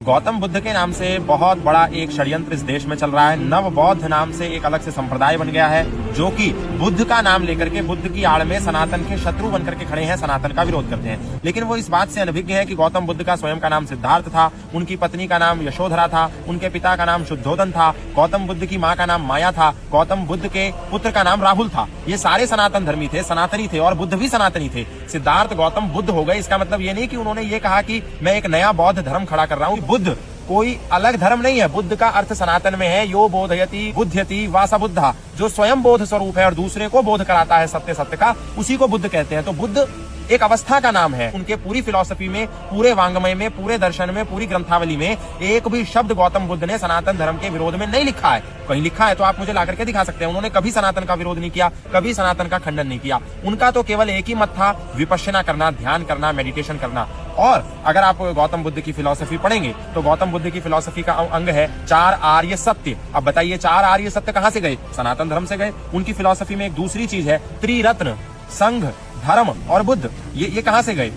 गौतम बुद्ध के नाम से बहुत बड़ा एक षड्यंत्र इस देश में चल रहा है। नव बौद्ध नाम से एक अलग से संप्रदाय बन गया है, जो कि बुद्ध का नाम लेकर के बुद्ध की आड़ में सनातन के शत्रु बनकर के खड़े हैं, सनातन का विरोध करते हैं। लेकिन वो इस बात से अनभिज्ञ है कि गौतम बुद्ध का स्वयं का नाम सिद्धार्थ था, उनकी पत्नी का नाम यशोधरा था, उनके पिता का नाम शुद्धोदन था, गौतम बुद्ध की माँ का नाम माया था, गौतम बुद्ध के पुत्र का नाम राहुल था। ये सारे सनातन धर्मी थे, सनातनी थे और बुद्ध भी सनातनी थे। सिद्धार्थ गौतम बुद्ध हो गए, इसका मतलब ये नहीं कि उन्होंने ये कहा कि मैं एक नया बौद्ध धर्म खड़ा कर रहा हूँ। बुद्ध कोई अलग धर्म नहीं है, बुद्ध का अर्थ सनातन में है। यो बोधयति बुध्यति वासा बुद्धा, जो स्वयं बोध स्वरूप है और दूसरे को बोध कराता है सत्य सत्य का, उसी को बुद्ध कहते हैं। तो बुद्ध एक अवस्था का नाम है। उनके पूरी फिलॉसफी में, पूरे वांग्मय में, पूरे दर्शन में, पूरी ग्रंथावली में एक भी शब्द गौतम बुद्ध ने सनातन धर्म के विरोध में नहीं लिखा है। कहीं लिखा है तो आप मुझे लाकर के दिखा सकते हैं। उन्होंने कभी सनातन का विरोध नहीं किया, कभी सनातन का खंडन नहीं किया। उनका तो केवल एक ही मत था, विपश्यना करना, ध्यान करना, मेडिटेशन करना। और अगर आप गौतम बुद्ध की फिलॉसफी पढ़ेंगे तो गौतम बुद्ध की फिलॉसफी का अंग है 4 आर्य सत्य। अब बताइए 4 आर्य सत्य कहां से गए? सनातन धर्म से गए। उनकी फिलॉसफी में एक दूसरी चीज है त्रिरत्न, संघ, धर्म और बुद्ध। ये कहां से गए?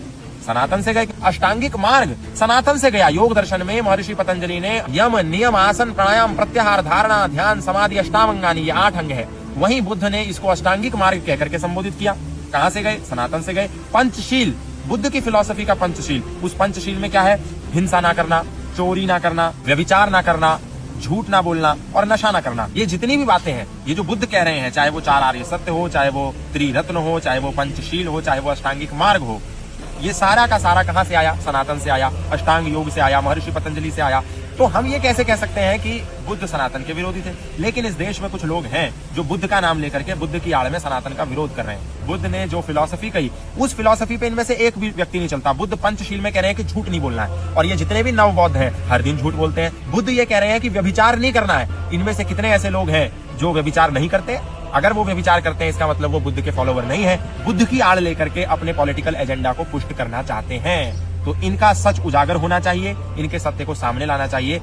सनातन से गए। अष्टांगिक मार्ग सनातन से गया। योग दर्शन में महर्षि पतंजलि ने यम, नियम, आसन, प्राणायाम, प्रत्याहार, धारणा, ध्यान, समाधि, अष्टावंगानी, ये 8 अंग है। वहीं बुद्ध ने इसको अष्टांगिक मार्ग कहकर के संबोधित किया। कहां से गए? सनातन से गए। पंचशील, बुद्ध की फिलॉसफी का पंचशील। उस पंचशील में क्या है? हिंसा ना करना, चोरी ना करना, व्यभिचार ना करना, झूठ ना बोलना और नशा ना करना। ये जितनी भी बातें हैं, ये जो बुद्ध कह रहे हैं, चाहे वो 4 आर्य सत्य हो, चाहे वो त्रिरत्न हो, चाहे वो पंचशील हो, चाहे वो अष्टांगिक मार्ग हो, ये सारा का सारा कहां से आया? सनातन से आया, अष्टांग योग से आया, महर्षि पतंजलि से आया। तो हम ये कैसे कह सकते हैं कि बुद्ध सनातन के विरोधी थे? लेकिन इस देश में कुछ लोग हैं जो बुद्ध का नाम लेकर के बुद्ध की आड़ में सनातन का विरोध कर रहे हैं। बुद्ध ने जो फिलॉसफी कही, उस फिलॉसफी पे इनमें से एक भी व्यक्ति नहीं चलता। बुद्ध पंचशील में कह रहे हैं कि झूठ नहीं बोलना है, और ये जितने भी नव बौद्ध हैं हर दिन झूठ बोलते हैं। बुद्ध ये कह रहे हैं कि व्यभिचार नहीं करना है। इनमें से कितने ऐसे लोग हैं जो व्यभिचार नहीं करते? अगर वो व्यभिचार करते हैं, इसका मतलब वो बुद्ध के फॉलोवर नहीं है, बुद्ध की आड़ लेकर के अपने पॉलिटिकल एजेंडा को पुष्ट करना चाहते हैं। तो इनका सच उजागर होना चाहिए, इनके सत्य को सामने लाना चाहिए।